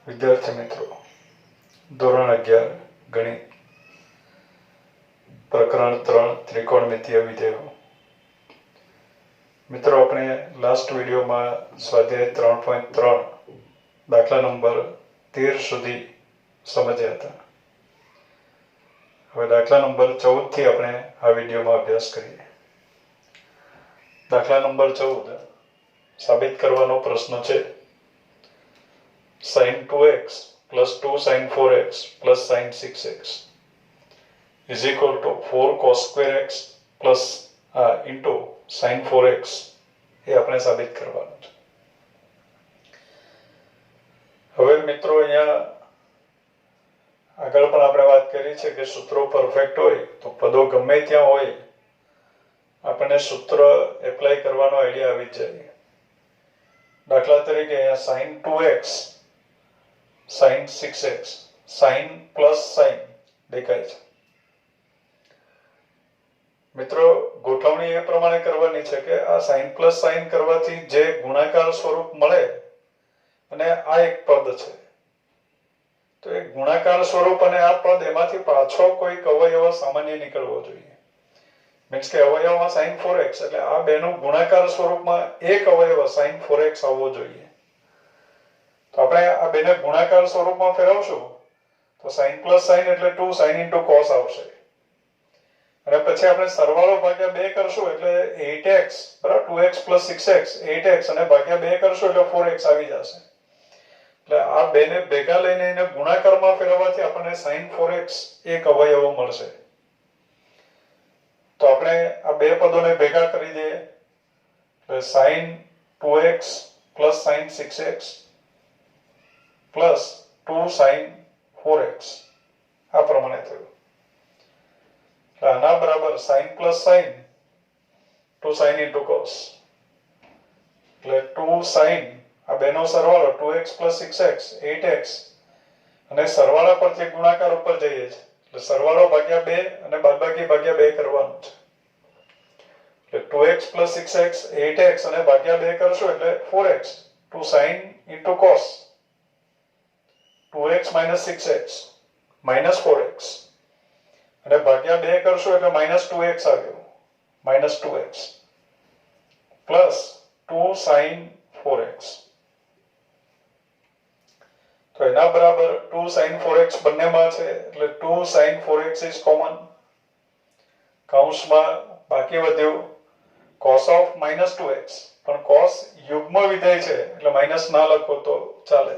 વિદ્યાર્થી મિત્રો, ધોરણ 11 ગણિત પ્રકરણ 3 ત્રિકોણમિતીય વિધેયો. મિત્રો, આપણે લાસ્ટ વિડીયોમાં સ્વાધ્યાય 3.3 દાખલા નંબર 13 સુધી સમજ્યા હતા. હવે દાખલા નંબર 14 થી આપણે આ વિડીયોમાં અભ્યાસ કરીએ. દાખલા નંબર 14 સાબિત કરવાનો પ્રશ્ન છે. sin 2x plus 2 sin 4x plus sin 6x is equal to 4 cos square x plus into sin 4x એ આપણે સાબિત કરવાનું છે. હવે મિત્રો, અહીંયા આગળ પણ આપણે વાત કરી છે કે સૂત્રો પરફેક્ટ હોય તો પદો ગમે ત્યાં હોય આપણને સૂત્ર એપ્લાય કરવાનો આઈડિયા આવી જ જાય. દાખલા તરીકે અહીંયા sin 2x sin 6x sin plus sin દેખાય છે. મિત્રો, ગોઠવણી એ પ્રમાણે કરવાની છે કે આ sin પ્લસ sin કરવાથી જે ગુણાકાર સ્વરૂપ મળે અને આ એક પદ છે તો એ ગુણાકાર સ્વરૂપ અને આ પદ એમાંથી પાછો કોઈક અવયવ સામાન્ય નીકળવો જોઈએ. મીન્સ કે અવયવમાં sin 4x એટલે આ બેનું ગુણાકાર સ્વરૂપમાં એક અવયવ sin 4x આવવો જોઈએ. તો આપણે આ બેને ગુણાકાર સ્વરૂપમાં ફેરવશું તો sin પ્લસ sin એટલે 2 sin into cos આવશે. અને પછી આપણે સરવાળો ભાગ્યા 2 કરશું એટલે 8x બરાબર 2x plus 6x 8x અને ભાગ્યા 2 કરશું એટલે 4x આવી જશે. એટલે આ બેને ભેગા લઈને એને ગુણાકારમાં ફેરવવાથી આપણને sin 4x એક અવયવ મળશે. તો આપણે આ બે પદોને ભેગા કરી દઈએ એટલે sin 2x plus sin 6x plus 2 sin 4x આ પ્રમાણે થયું. આના બરાબર sin plus sin 2 sin into cos એટલે 2 sin આ બેનો સરવાળો 2x plus 6x 8x અને સરવાળા પરથી ગુણાકાર ઉપર જઈએ છે એટલે સરવાળો ભાગ્યા 2 અને બાદબાકી ભાગ્યા 2 કરવાનું છે. એટલે 2x plus 6x 8x અને ભાગ્યા 2 કરશો એટલે 4x 2 sin into cos 2x minus 6x minus 4x અને ભાગ્યા 2 કરશો એટલે minus 2x આવ્યો minus 2x plus 2 sin 4x. તો એના બરાબર 2 sin 4x બંનેમાં છે એટલે 2 sin 4x is common. કૌંસમાં બાકી વધ્યું cos of minus 2x પણ cos યુગ્મ વિધેય છે એટલે માઇનસ ના લખો તો ચાલે.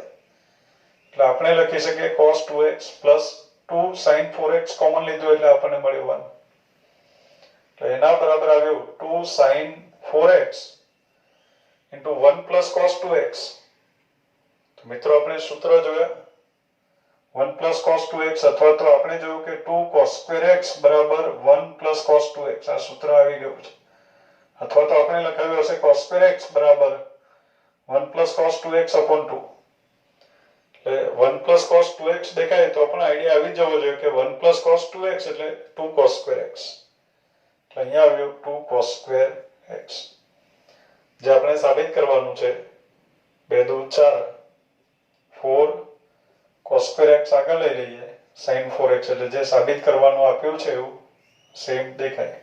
એટલે આપણે લખી શકીએ cos 2x plus 2 sin 4x common લીધું એટલે આપણને મળ્યું 1. એટલે એના બરાબર આવ્યું 2 sin 4x into 1 plus cos 2x. તો મિત્રો, આપણે સૂત્ર જોયા 1 plus cos 2x અથવા તો આપણે જોયું કે 2 cos square x બરાબર 1 plus cos 2x આ સૂત્ર આવી ગયું છે. અથવા તો આપણે લખાવ્યું હશે cos square x બરાબર 1 plus cos 2x upon 2. 1 plus cos 2x દેખાય તો આપણને આઈડિયા આવી જવો જોઈએ કે 1 plus cos 2x એટલે 2 cos square x. એટલે અહીંયા આવ્યું 2 cos square x જે આપણે સાબિત કરવાનું છે. 2 દુ 4 4 cos square x આગળ લઈ લઈએ sin 4x એટલે જે સાબિત કરવાનું આપ્યું છે એવું સેમ દેખાય.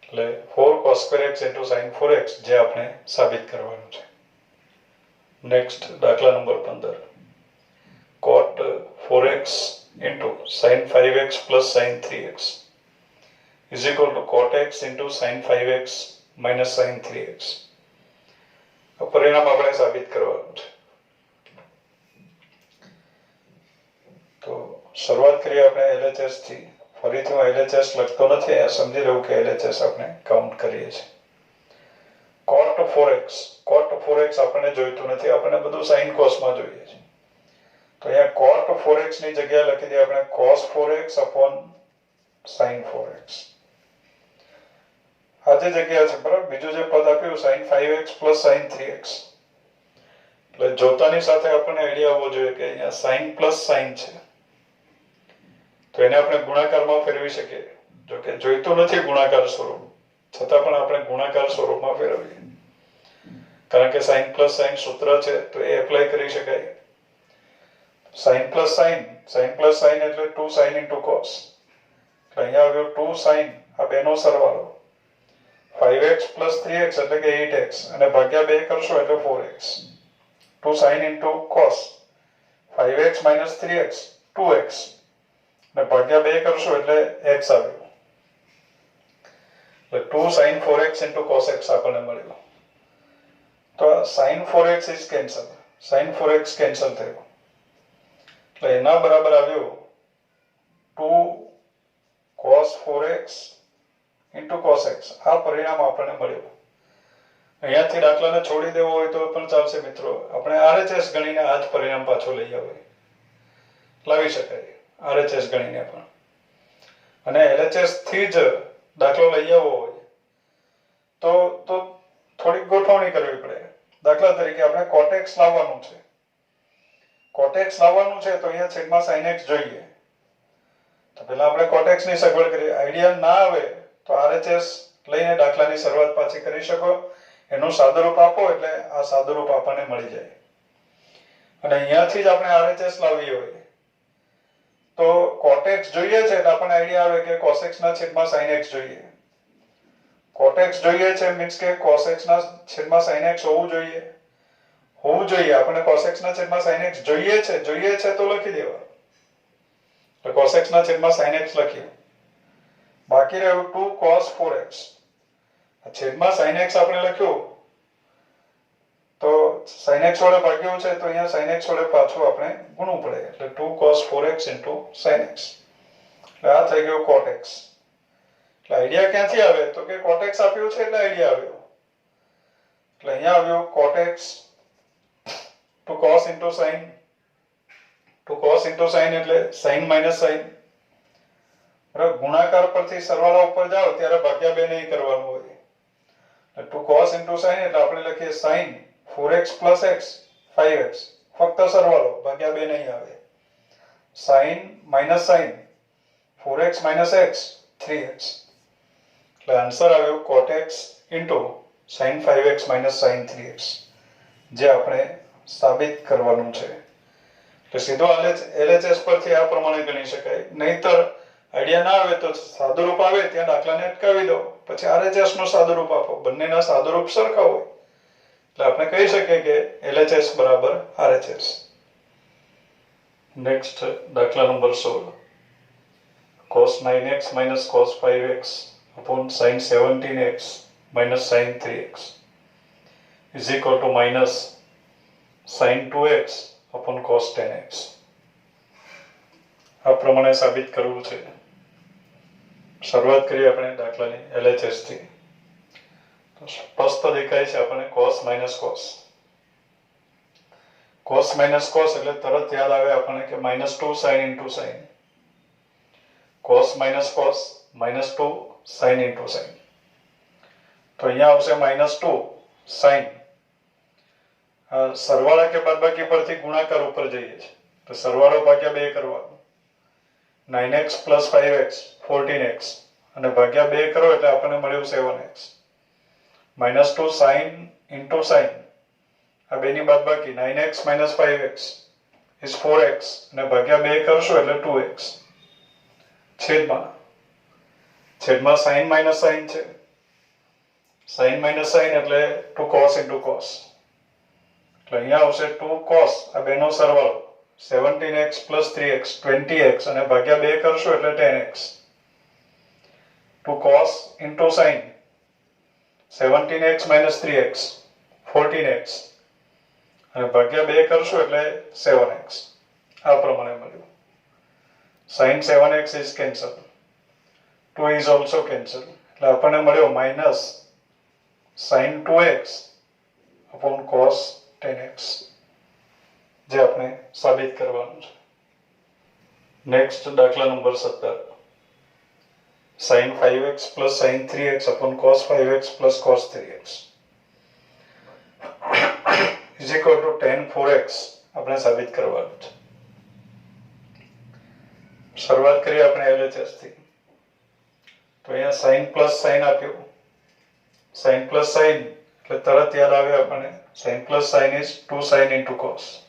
એટલે 4 cos square x into sin 4x જે આપણે સાબિત કરવાનું છે. નેક્સ્ટ દાખલા number 15 cot 4x into sin 5x plus sin 3x is equal to cot x into sin 5x minus sin 3x. પરિણામ આપણે સાબિત કરવાનું છે. તો શરૂઆત કરીએ આપણે LHS થી. ફરીથી હું LHS લખતો નથી, અહીંયા સમજી લઉં કે LHS આપણે કાઉન્ટ કરીએ છીએ. cot 4x આપણને જોઈતું નથી, આપણને બધું sin cos માં જોઈએ છે. તો અહીંયા cot 4x ની જગ્યાએ લખી દઈએ આપણે cos 4x upon sin 4x. આ જે જગ્યા છે બરાબર, બીજું જે પદ આપ્યું sin 5x plus sin 3x એટલે જોતાની સાથે આપણને આઈડિયા આવવો જોઈએ કે અહીંયા sin plus sin છે તો એને આપણે ગુણાકારમાં ફેરવી શકીએ. જો કે જોઈતું નથી ગુણાકાર સ્વરૂપ, છતાં પણ આપણે ગુણાકાર સ્વરૂપમાં ફેરવીએ કારણ કે sin plus sin સૂત્ર છે તો એ એપ્લાય કરી શકાય. sin પ્લસ sin એટલે 2 sin into cos. એટલે અહીંયા આવ્યો 2 sin, આ બેનો સરવાળો. 5x plus 3x એટલે કે 8x અને ભાગ્યા 2 કરશો એટલે 4x. 2 sin into cos. 5x minus 3x 2x અને ભાગ્યા 2 કરશો એટલે x આવ્યો. એટલે 2 sin 4x into cos x આપણને મળ્યો. તો sin 4x is cancel. sin 4x cancel થયો. એટલે એના બરાબર આવ્યો 2 cos 4x into cos x. આ પરિણામ આપણને મળ્યું. અહીંયાથી દાખલાને છોડી દેવો હોય તો પણ ચાલશે મિત્રો. આપણે RHS ગણીને આ જ પરિણામ પાછો લઈ લાવી શકાય RHS ગણીને પણ. અને LHS થી જ દાખલો લઈ આવવો હોય તો થોડીક ગોઠવણી કરવી પડે. દાખલા તરીકે આપણે cot x લાવવાનું છે. cot x લાવવાનું છે તો અહીંયા છેદમાં sin x જોઈએ. તો પહેલા આપણે cot x ની સગવડ કરીએ. આઈડિયા ના આવે તો RHS લઈને દાખલાની શરૂઆત પાછી કરી શકો. એનું સાદુરૂપ આપો એટલે આ સાદુરૂપ આપણને મળી જાય. અને અહીંયાથી જ આપણે RHS લાવવી હોય તો cot x જોઈએ છે એટલે આપણને આઈડિયા આવે કે cos x ના છેદમાં sin x જોઈએ. cot x જોઈએ છે મીન્સ કે cos x ના છેદમાં sin x હોવું જોઈએ. આપણે cos x ના છેદમાં sin x જોઈએ છે તો લખી દેવા. તો cos x ના છેદમાં sin x લખીએ. બાકી રહ્યું 2 cos 4x. છેદમાં sin x આપણે લખ્યું તો sin x વડે ભાગ્યું છે તો અહીંયા sin x વડે પાછું આપણે ગુણવું પડે. એટલે 2 cos 4x into sin x. એટલે આ થઈ ગયો cot x. એટલે આઈડિયા ક્યાંથી આવે તો કે cot x આપ્યું છે એટલે આઈડિયા આવ્યો. એટલે અહીંયા આવ્યો cot x 2 cos into sin. 2 cos into sin એટલે sin minus sin. બરાબર, ગુણાકાર પરથી સરવાળા ઉપર જાઓ ત્યારે ભાગ્યા 2 નહીં કરવાનું હોય. 2 cos into sin એટલે આપણે લખીએ sin 4x plus x 5x. ફક્ત સરવાળો, ભાગ્યા 2 નહીં આવે. sin minus sin 4x minus x 3x. એટલે આન્સર આવ્યો cot x into sin 5x minus sin 3x. જે આપણે સાબિત કરવાનું છે. એટલે સીધો LHS પરથી આ પ્રમાણે ગણી શકાય. નહીતર આઈડિયા ના આવે તો સાદુરૂપ આવે ત્યાં દાખલાને અટકાવી દો, પછી RHS નું સાદુરૂપ આપો. બંનેના સાદુરૂપ સરખા હોય એટલે આપણે કહી શકીએ કે LHS બરાબર RHS. નેક્સ્ટ દાખલા number 16. cos 9x minus cos 5x upon sin 17x minus sin 3x is equal to minus sin 2x upon cos 10x. આ પ્રમાણે સાબિત કરવું છે. શરૂઆત કરીએ આપણે દાખલાની LHS થી. તો સ્પષ્ટ દેખાય છે આપણને cos minus cos. cos minus cos એટલે તરત યાદ આવે આપણને કે -2 sin into sin. cos minus cos -2 sin into sin. તો અહીંયા આવશે -2 sin. સરવાળા કે બાદબાકી પરથી ગુણાકાર ઉપર જઈએ છે તો સરવાળો ભાગ્યા 2 કરવાનો. 9x plus 5x 14x અને ભાગ્યા 2 કરો એટલે આપણને મળ્યું 7x. -2 sin into sin. આ બેની બાદબાકી 9x minus 5x is 4x અને ભાગ્યા 2 કરશો એટલે 2x. છેદમાં sin minus sin છે. sin minus sin એટલે 2 cos into cos. એટલે અહીંયા આવશે 2 cos, આ બેનો સરવાળો 17x plus 3x 20x અને ભાગ્યા 2 કરશો એટલે 10x. 2 cos into sin 17x minus 3x 14x અને ભાગ્યા 2 કરશો એટલે 7x. આ પ્રમાણે મળ્યું. sin 7x is cancel. 2 is also cancel. એટલે આપણને મળ્યો minus sin 2x upon cos 10x. જે આપણે સાબિત કરવાનું છે. નેક્સ્ટ દાખલા number 17. sin 5x plus sin 3x upon cos 5x plus cos 3x is equal to tan 4x આપણે સાબિત કરવાનું છે. શરૂઆત કરીએ આપણે LHS થી. તો અહીંયા sin plus sin આપ્યું. sin plus sin એટલે તરત યાદ આવે આપણને sin plus sin is 2 sin into cos.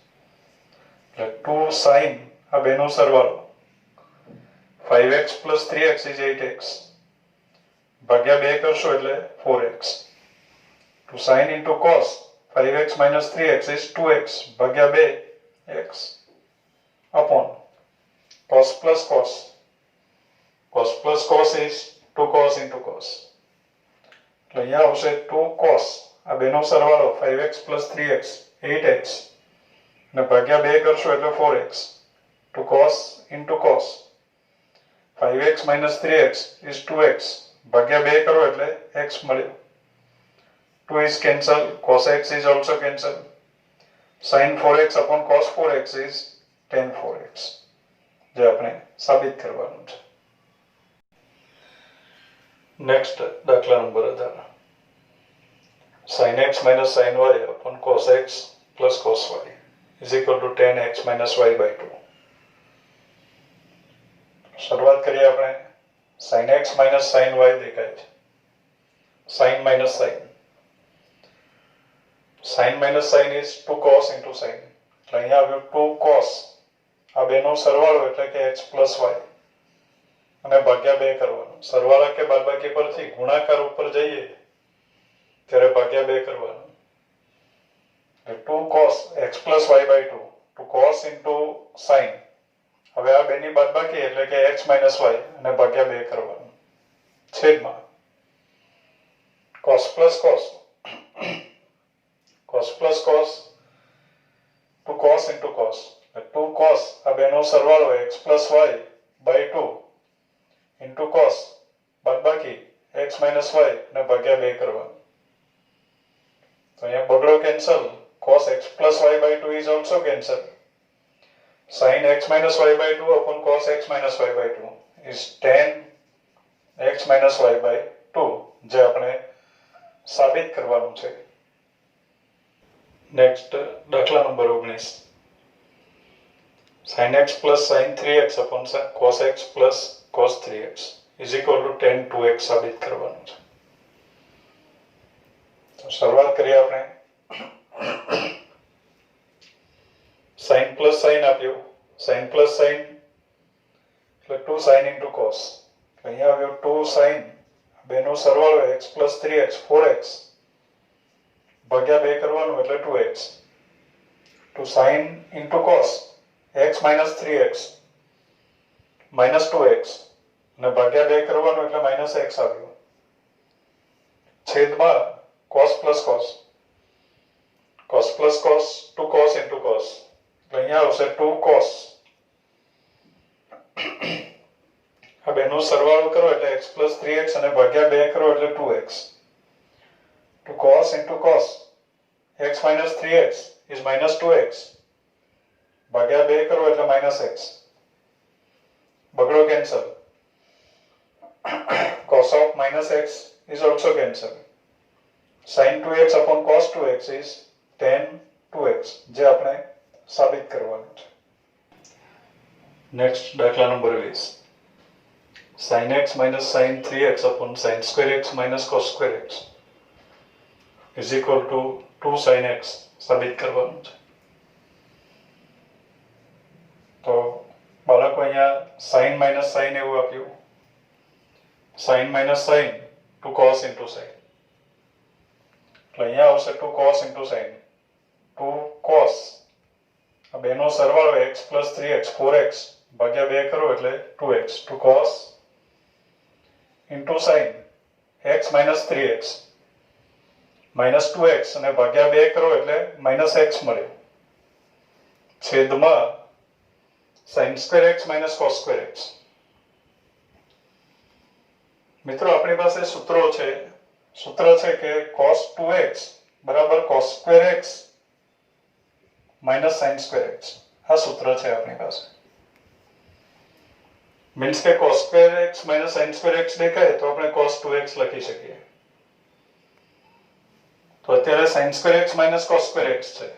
એટલે 2 sin આ બેનો સરવાળો 5x plus 3x is 8x ભાગ્યા 2 કરશો એટલે 4x. 2 sin into cos 5x minus 3x is 2x ભાગ્યા 2x upon cos plus cos. Cos plus cos is 2 cos into cos. એટલે અહીંયા આવશે 2 cos આ બેનો સરવાળો 5x plus 3x 8x અને ભાગ્યા 2 કરશો એટલે 4x. 2 cos into cos 5x minus 3x is 2x ભાગ્યા 2 કરો એટલે x મળ્યો. 2 is cancelled. Cos x is also cancelled. Sin 4x upon cos 4x is tan 4x. જે આપણે સાબિત કરવાનું છે. નેક્સ્ટ દાખલા number 18. sin x minus sin y upon cos x plus cos y is equal to tan x minus y by 2. શરૂઆત કરીએ આપણે. sin x minus sin y દેખાય છે. sin minus sin. sin minus sin is 2 cos into sin. એટલે અહીંયા આવ્યું 2 cos આ બેનો સરવાળો એટલે કે x plus y અને ભાગ્યા 2 કરવાનો. સરવાળા કે બાદબાકી પરથી ગુણાકાર ઉપર જઈએ ત્યારે ભાગ્યા 2 કરવાનો. 2 cos x plus y by 2 2 cos into sin. હવે આ બેની બાદબાકી એટલે કે x minus y અને ભાગ્યા 2 કરવાનો. છેદમાં cos plus cos cos plus cos 2 cos into cos 2 cos આ બેનો સરવાળો x plus y by 2 into cos બાદબાકી x minus y અને ભાગ્યા 2 કરવાનો. તો અહીંયા બગડો cancel. cos x plus y by 2 is also cancelled. sin x minus y by 2 upon cos x minus y by 2 is tan x minus y by 2 જે આપણે સાબિત કરવાનું છે. નેક્સ્ટ દાખલા number 19. sin x plus sin 3x upon cos x plus cos 3x is equal to tan 2x સાબિત કરવાનું છે. તો શરૂઆત કરીએ આપણે. sin plus sin આપ્યું. sin plus sin એટલે 2 sin into cos. અહીંયા આવ્યું 2 sin બેનો સરવાળો x plus 3x 4x ભાગ્યા 2 કરવાનું એટલે 2x. 2 sin into cos x minus 3x minus 2x અને ભાગ્યા 2 કરવાનું એટલે minus x આવ્યું. છેદમાં cos plus cos. cos plus cos 2 cos into cos. અહીંયા આવશે 2 cos આ બેનો સરવાળો કરો એટલે x plus 3x અને ભાગ્યા 2 કરો એટલે 2x. 2 cos into cos x minus 3x is minus 2x ભાગ્યા 2 કરો એટલે minus x. બગડો cancel. cos of minus x is also cancelled. sin 2x upon cos 2x is tan 2x જે આપણે સાબિત કરવાનું છે. નેક્સ્ટ દાખલા number 20. sin x minus sin 3x upon sin square x minus cos square x is equal to 2 sin x સાબિત કરવાનું છે. તો બાળકો અહીંયા sin minus sin એવું આપ્યું. sin minus sin 2 cos into sin. એટલે અહીંયા આવશે 2 cos into sin. 2 cos આ બેનો સરવાળો x plus 3x 4x ભાગ્યા 2 કરો એટલે 2x. 2 cos into sin x minus 3x minus 2x અને ભાગ્યા 2 કરો એટલે minus x મળે. છેદમાં sin square x minus cos square x. મિત્રો આપણી પાસે સૂત્રો છે. સૂત્ર છે કે cos 2x બરાબર cos square x minus sin square x. આ સૂત્ર છે આપણી પાસે. મીન્સ કે cos square x minus sin square x દેખાય તો આપણે cos 2x લખી શકીએ. તો અત્યારે sin square x minus cos square x છે.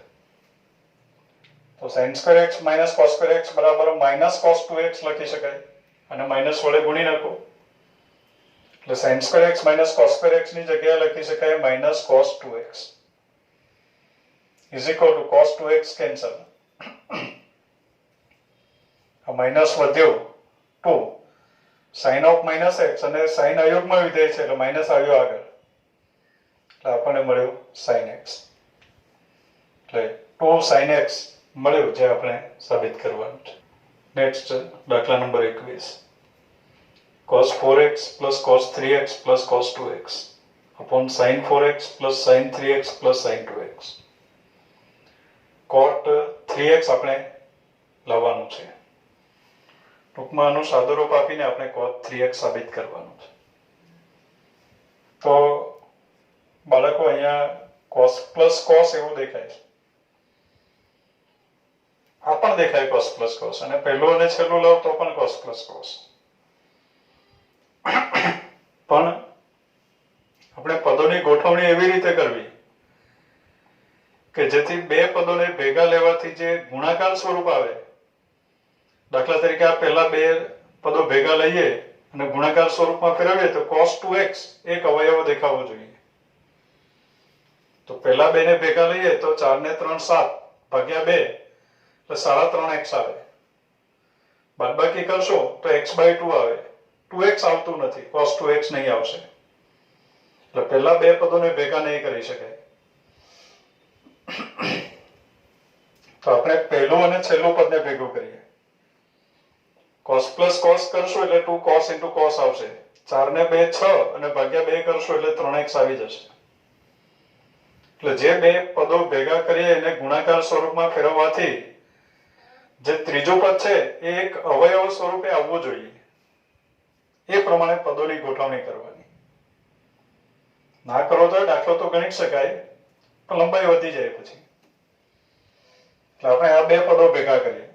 તો sin square x minus cos square x બરાબર minus cos 2x લખી શકાય અને માઇનસ વડે ગુણી નાખો એટલે sin square x minus cos square x ની જગ્યાએ લખી શકાય minus cos 2x is equal to cos 2x cancel. Minus વધ્યો 2, સાઇન ઓફ માઇનસ એક્સ અને સાઇન અયુગ્મ વિધેય છે એટલે માઇનસ આવ્યો આગળ એટલે આપણને મળ્યું સાઇન એક્સ. એટલે 2 સાઇન એક્સ મળ્યું જે આપણે સાબિત કરવાનું છે. નેક્સ્ટ દાખલા number 21. cos 4x plus cos 3x plus cos 2x upon sin 4x plus sin 3x plus sin 2x. cot 3x આપણે લાવવાનું છે. ટૂંકમાં આનો સાદો રૂપ આપીને આપણે cot 3x સાબિત કરવાનું છે. તો બાળકો અહીંયા cos plus cos એવું દેખાય છે. આ પણ દેખાય cos plus cos અને પહેલું અને છેલ્લું લાવ તો પણ cos plus cos. પણ આપણે પદોની ગોઠવણી એવી રીતે કરવી કે જેથી બે પદોને ભેગા લેવાથી જે ગુણાકાર સ્વરૂપ આવે. દાખલા તરીકે આ પહેલા બે પદો ભેગા લઈએ અને ગુણાકાર સ્વરૂપમાં ફેરવીએ તો cos 2x એક અવયવ દેખાવો જોઈએ. તો પહેલા બે ને ભેગા લઈએ તો 4 ને 3 7 ભાગ્યા 2 એટલે 3.5x આવે. બાદબાકી કરશો તો x/2 આવે. 2x આવતું નથી, cos 2x નહીં આવશે. એટલે પહેલા બે પદોને ભેગા નહીં કરી શકાય. તો આપણે પહેલું અને છેલ્લું પદને ભેગું કરીએ. cos plus cos કરશો એટલે 2 cos into cos આવશે. 4 ને 2 6 અને ભાગ્યા 2 કરશો એટલે 3x આવી જશે. એટલે જે બે પદો ભેગા કરીએ એને ગુણાકાર સ્વરૂપમાં ફેરવવાથી જે ત્રીજું પદ છે એ એક અવયવ સ્વરૂપે આવવું જોઈએ. એ પ્રમાણે પદોની ગોઠવણી કરવાની. ના કરો તો દાખલો તો ગણી શકાય પણ લંબાઈ વધી જાય પછી. એટલે આપણે આ બે પદો ભેગા કરીએ.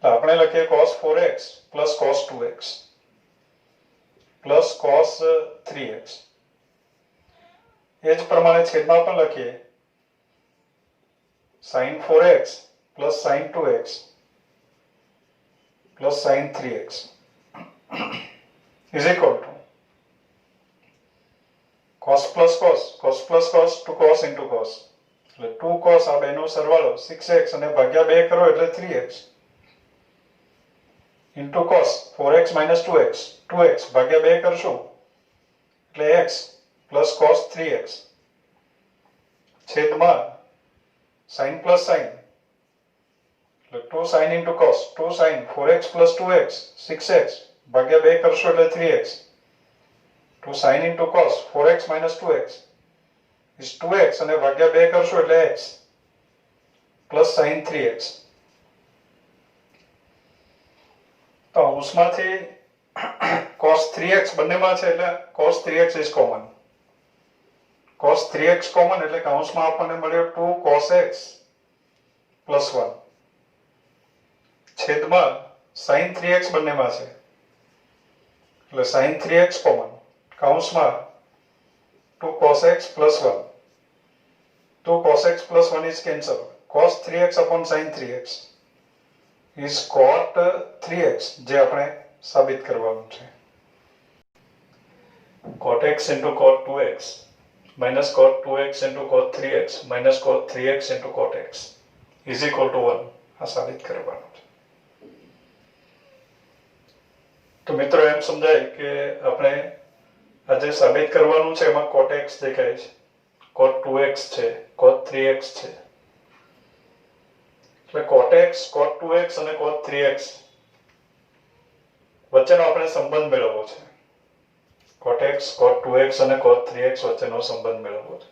આપણે લખીએ cos 4x plus cos 2x plus cos 3x. એ જ પ્રમાણે છેદમાં પણ લખીએ sin 4x plus sin 2x plus sin 3x is equal to cos plus cos, cos plus cos, 2 cos into cos. એટલે 2 cos આ બેનો સરવાળો 6x અને ભાગ્યા 2 કરો એટલે 3x into cos 4x minus 2x 2x ભાગ્યા 2 કરશું એટલે x plus cos 3x છેદમાં sin plus sin એટલે 2 sin into cos 2 sin 4x plus 2x 6x ભાગ્યા 2 કરશો એટલે 3x 2 sin into cos 4x minus 2x is 2x અને ભાગ્યા 2 કરશો એટલે x plus sin 3x. તો અંશમાંથી cos 3x બંનેમાં છે એટલે cos 3x is common. cos 3x common એટલે કે અંશમાં આપણને મળ્યો 2 cos x plus 1 છેદમાં sin 3x બંનેમાં છે એટલે sin 3x common કૌંસમાં 2 cos x plus 1 2 cos x plus 1 is cancelled. cos 3x upon sin 3x is cot 3x જે આપણે સાબિત કરવાનું છે. cot x into cot 2x minus cot 2x into cot 3x minus cot 3x into cot x is equal to 1 આ સાબિત કરવાનું છે. તો મિત્રો એમ સમજાય કે આપણે આજે સાબિત કરવાનું છે એમાં cot x દેખાય છે, cot 2x છે, cot 3x છે. એટલે cot x, cot 2x અને cot 3x વચ્ચેનો આપણે સંબંધ મેળવવો છે. cot x, cot 2x અને cot 3x વચ્ચેનો સંબંધ મેળવવો છે.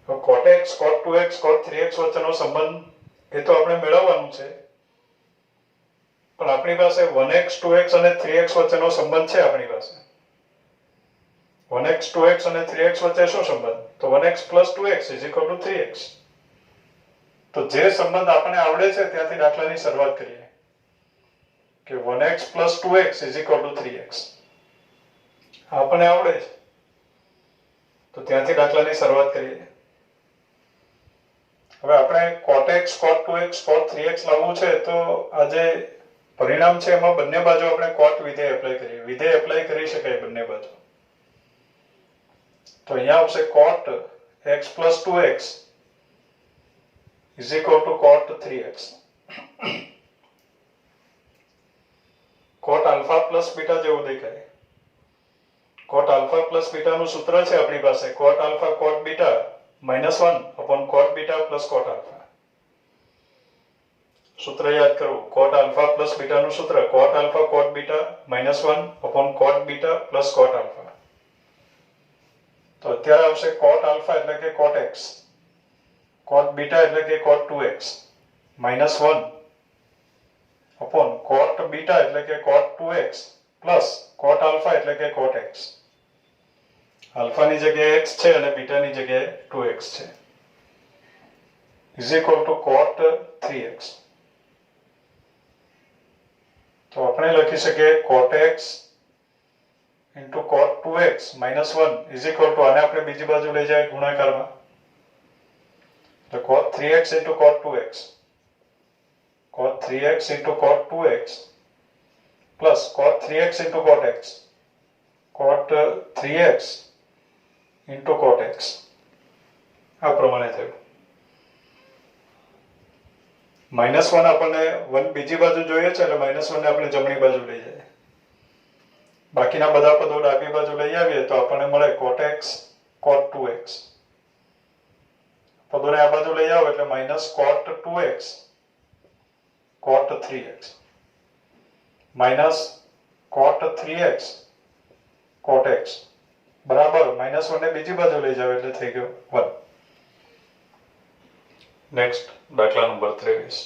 તો cot x, cot 2x, cot 3x વચ્ચેનો સંબંધ એ તો આપણે મેળવવાનું છે. પણ આપણી પાસે 1x, 2x અને 3x વચ્ચેનો સંબંધ છે. આપણી પાસે 1x, 2x અને 3x વચ્ચે શું સંબંધ? તો 1x plus 2x is equal to 3x. તો જે સંબંધ આપણને આવડે છે ત્યાંથી દાખલાની શરૂઆત કરીએ કે 1x plus 2x is equal to 3x. આપણને આવડે છે તો ત્યાંથી દાખલાની શરૂઆત કરીએ. હવે આપણે cot x, cot 2x, cot 3x લાવવું છે તો આ જે પરિણામ છે એમાં બંને બાજુ આપણે cot વિધેય એપ્લાય કરીએ. વિધેય એપ્લાય કરી શકાય બંને બાજુ. તો અહીંયા આવશે cot x plus 2x is equal to cot 3x. Cot alpha plus beta જેવું દેખાય. કોટ આલ્ફા પ્લસ બીટાનું સૂત્ર છે આપણી પાસે કોટ આલ્ફા કોટ બીટા -1 અપોન કોટ બીટા પ્લસ કોટ આલ્ફા. સૂત્ર યાદ કરવું. કોટ આલ્ફા પ્લસ બીટાનું સૂત્ર કોટ આલ્ફા કોટ બીટા -1 અપોન કોટ બીટા પ્લસ કોટ આલ્ફા. તો અત્યારે આવશે કોટ આલ્ફા એટલે કે કોટ x, કોટ બીટા એટલે કે કોટ 2x -1 અપોન કોટ બીટા એટલે કે કોટ 2x પ્લસ કોટ આલ્ફા એટલે કે કોટ x. આલ્ફાની જગ્યાએ x છે અને બીટાની જગ્યાએ 2x છે. Is equal to cot 3x. તો આપણે લખી શકીએ cot x into cot 2x -1 is equal to આને આપણે બીજી બાજુ લઈ જાય ગુણાકારમાં તો cot 3x into cot 2x, cot 3x into cot 2x plus cot 3x into cot x, cot 3x into cot x. આ પ્રમાણે થયું. -1 આપણને 1 બીજી બાજુ જોઈએ છે એટલે -1 ને આપણે જમણી બાજુ લઈ જઈએ. બાકીના બધા પદો ડાબી બાજુ લઈ આવીએ તો આપણને મળે કોટ x કોટ 2x. પદોને આ બાજુ લઈ આવો એટલે માઇનસ કોટ 2x કોટ 3x માઇનસ કોટ 3x કોટ x બરાબર -1 ને બીજી બાજુ લઈ જાવ એટલે થઈ ગયો 1. નેક્સ્ટ દાખલા number 23.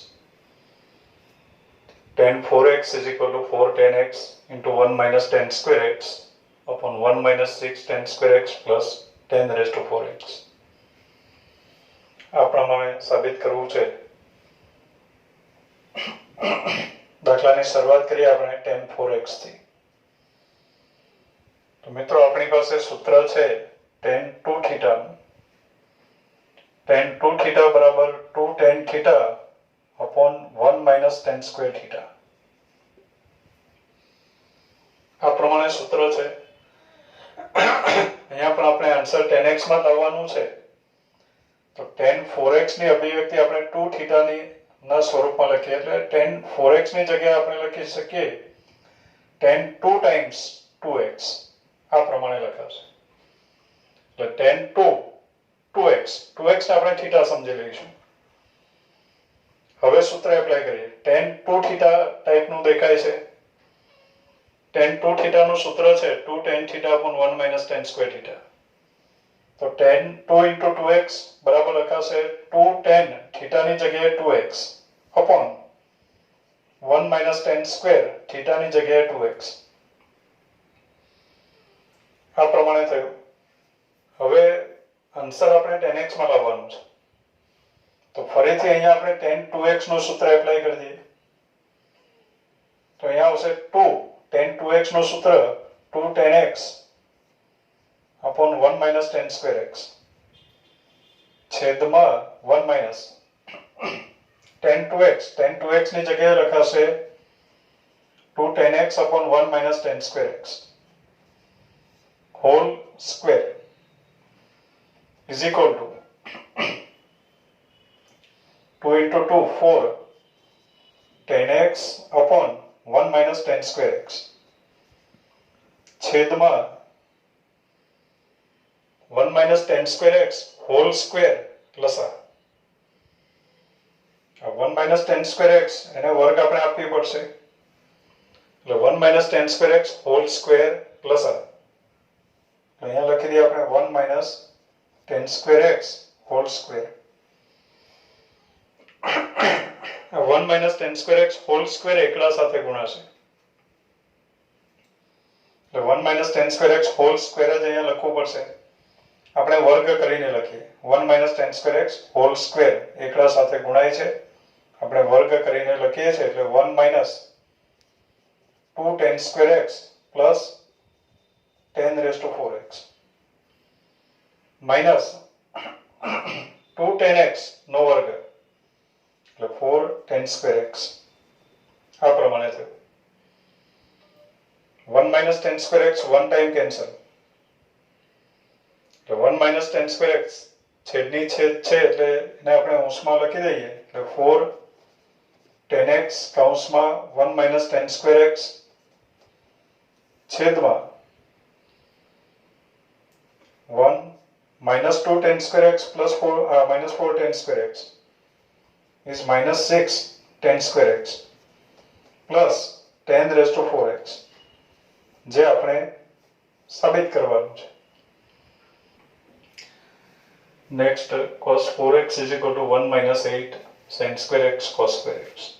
tan 4x is equal to 4 tan x into 1 minus tan square x upon 1 minus 6 tan square x plus tan raised to 4x. આ પ્રમાણે સાબિત કરવું છે. દાખલાની શરૂઆત કરીએ આપણે tan 4x થી. તો મિત્રો આપણી પાસે સૂત્ર છે tan 2 થીટા નું. tan 2 થીટા બરાબર 2 tan theta upon 1 minus tan square theta. આ પ્રમાણે સૂત્ર છે. અહીંયા પણ આપણે આન્સર tan x માં લાવવાનું છે. તો tan 4x ની અભિવ્યક્તિ આપણે 2 થીટા ના સ્વરૂપમાં લખીએ એટલે tan 4x ની જગ્યાએ આપણે લખી શકીએ tan 2 times 2x. આ પ્રમાણે લખાશે. એટલે tan 2x ને આપણે થીટા સમજી લઈશું. હવે સૂત્ર એપ્લાય કરીએ. tan 2 થીટા ટાઈપનું દેખાય છે. tan 2 થીટા નું સૂત્ર છે 2 tan theta upon 1 minus tan square theta. તો tan 2 into 2x બરાબર લખાશે 2 tan થીટા ની જગ્યાએ 2x upon 1 minus tan square theta ની જગ્યાએ 2x. આ પ્રમાણે થયું. હવે આન્સર આપણે tan x માં લાવવાનું છે. તો ફરીથી અહીંયા આપણે tan 2x નું સૂત્ર એપ્લાય કરી દઈએ. તો અહીંયા આવશે 2 tan 2x નું સૂત્ર 2 tan x upon 1 minus tan square x છેદમાં 1 minus tan 2x ની જગ્યાએ લખાશે 2 tan x upon 1 minus tan square x whole square is equal to 2 into 2 4 tan x upon 1 minus tan square x છેદમાં 1 minus tan square x whole square લસા. 1 minus tan square x એને વર્ગ આપણે આપવી પડશે એટલે 1 minus tan square x whole square લસા. અહીંયા લખી દઈએ આપણે 1 minus tan square x whole square. 1 minus tan square x whole square એકલા સાથે ગુણાશે એટલે 1 minus tan square x whole square જ અહીંયા લખવું પડશે. આપણે વર્ગ કરીને લખીએ 1 minus tan square x whole square એકલા સાથે ગુણાય છે. આપણે વર્ગ કરીને લખીએ છીએ એટલે 1 minus 2 tan square x plus tan raised to 4x minus 2 tan x નો વર્ગ એટલે 4 tan square x. આ પ્રમાણે થયું. 1 minus tan square x one time cancel એટલે 1 minus tan square x છેદની છેદ છે એટલે એને આપણે અંશમાં લખી દઈએ એટલે 4 10x કૌંસમાં 1 માઇનસ 10 સ્ક્વેર x છેદમાં 1 minus 2 10 square x plus 4 minus 4 10 square x is minus 6 10 square x plus 10 raised to 4x જે આપણે સાબિત કરવાનું છે. Next, cos 4x is equal to 1 minus 8 sin square x cos square x.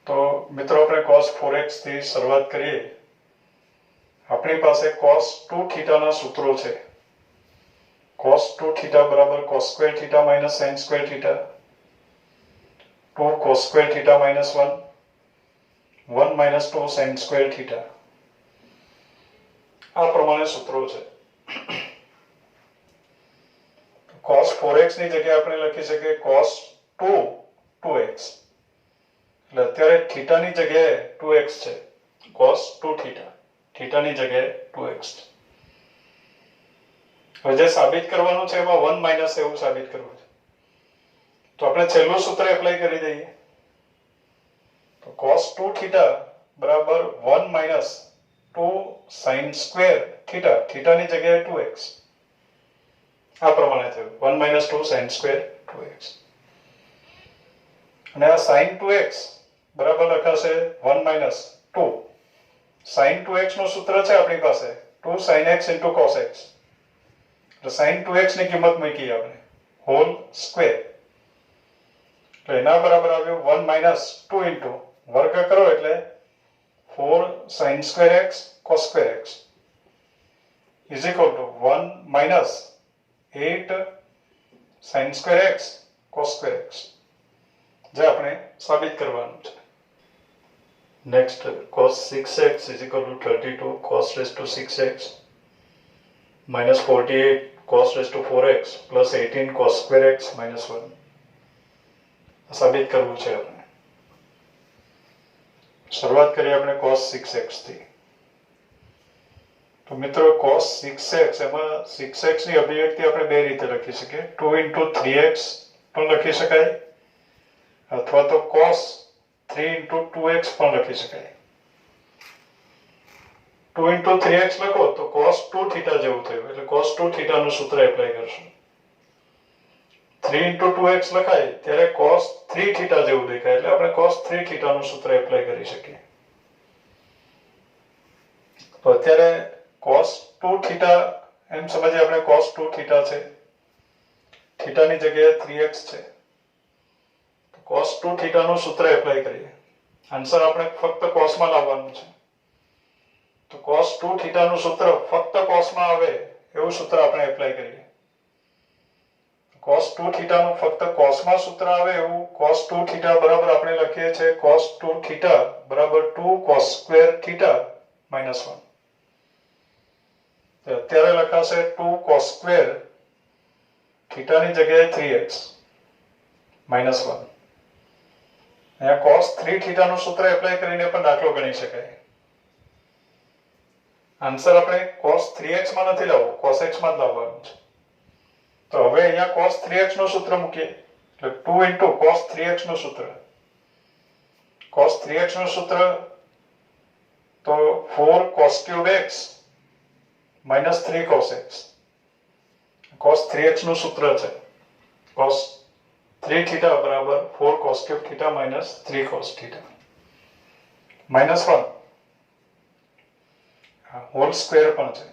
તો મિત્રો આપણે cos 4x થી શરૂઆત કરીએ. આપણી પાસે cos 2 થીટાના સૂત્રો છે. cos 2 થીટા બરાબર cos square theta minus sin square theta 2 cos square theta minus 1 1 minus 2 sin square theta આ પ્રમાણે સૂત્રો છે. cos 4x ની જગ્યાએ આપણે લખી શકીએ cos 2 2x એટલે અત્યારે થીટાની જગ્યાએ 2x છે. cos 2 થીટા થીટાની જગ્યાએ 2x. હવે જે સાબિત કરવાનું છે એમાં 1 માઇનસ એવું સાબિત કરવું છે તો આપણે છેલ્લું સૂત્ર એપ્લાય કરી દઈએ. તો cos 2 થીટા બરાબર 1 માઇનસ 2 sin સ્ક્વેર થીટા થીટાની જગ્યાએ 2x આ પ્રમાણે થયું 1 માઇનસ 2 sin સ્ક્વેર 2x અને આ sin 2x બરાબર લખાશે 1 માઇનસ 2 sin 2x નું સૂત્ર છે આપણી પાસે 2 sin x into cos x એટલે sin 2x ની કિંમત મૂકી આપણે હોલ સ્ક્વેર એટલે એના બરાબર આવ્યું 1 minus 2 into વર્ગ કરો એટલે 4 sin square x cos square x is equal to 1 minus 8 sin square x cos square x જે આપણે સાબિત કરવાનું છે. Next, cos 6x is equal to 32 cos raised to 6x minus 48 cos raised to 4x plus 18 cos square x minus 1 સાબિત કરવું છે આપણે. શરૂઆત કરીએ આપણે cos 6x થી. તો મિત્રો cos 6x એમાં 6x ની અભિવ્યક્તિ આપણે બે રીતે લખી શકીએ 2 into 3x પણ લખી શકાય અથવા તો cos 3 into 2x પણ લખી શકાય. 2 into 3x લખો તો cos 2 થીટા જેવું થયું એટલે cos 2 થીટાનું સૂત્ર એપ્લાય કરશું. 3 into 2x લખાય ત્યારે cos 3 થીટા જેવું દેખાય એટલે આપણે cos 3 થીટાનું સૂત્ર એપ્લાય કરી શકીએ. તો અત્યારે cos 2 થીટા એમ સમજીએ આપણે cos 2 થીટા છે થીટાની જગ્યાએ 3x છે તો cos 2 થીટાનું સૂત્ર એપ્લાય કરીએ. આન્સર આપણે ફક્ત cos માં લાવવાનું છે તો cos 2 થીટાનું સૂત્ર ફક્ત cos માં આવે એવું સૂત્ર આપણે એપ્લાય કરીએ. cos 2 થીટાનું ફક્ત cos માં સૂત્ર આવે એવું cos 2 થીટા બરાબર આપણે લખીએ છીએ cos 2 થીટા બરાબર 2 cos સ્ક્વેર થીટા minus 1 તો અત્યારે લખાશે 2 cos સ્ક્વેર થીટાની જગ્યાએ 3x minus 1 અહીંયા cos 3 થીટાનું સૂત્ર એપ્લાય કરીને પણ દાખલો ગણી શકાય. આન્સર આપણે cos 3x માં નથી લાવવો cos x માં જ લાવવાનું છે. તો હવે અહીંયા cos 3x નું સૂત્ર મૂકીએ એટલે 2 into cos 3x નું સૂત્ર cos 3x નું સૂત્ર તો 4 cos cube x minus 3 cos x cos 3x નું સૂત્ર છે cos 3 theta બરાબર 4 cos cube theta minus 3 cos theta minus 1 whole square પણ છે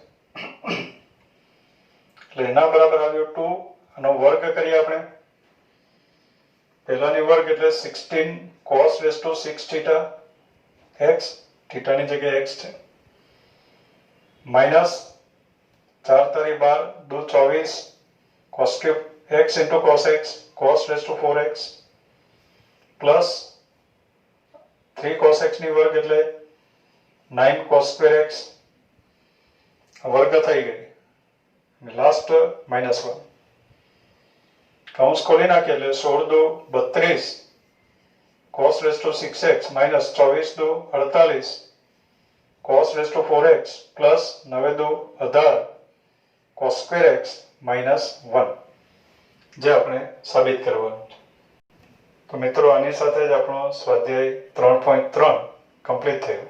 એટલે એના બરાબર આવ્યો 2 આનો વર્ગ કરીએ આપણે પહેલાની વર્ગ એટલે 16 cos raised to 6 theta x થીટાની જગ્યાએ x છે માઇનસ 4 તારી 12 2 24 cos cube x into cos x cos raised to 4x plus 3 cos x ની વર્ગ એટલે 9 cos square x વર્ગ થઈ ગઈ લાસ્ટ -1 કૌંસ ખોલી નાખીએ એટલે 16 દુ 32 cos raised to 6x minus 24 દુ 48 cos raised to 4x plus 9 દુ 18 cos સ્ક્વેર x માઇનસ 1, જે આપણે સાબિત કરવાનું છે. તો મિત્રો, આની સાથે જ આપણો સ્વાધ્યાય 3.3 કમ્પ્લીટ થયો.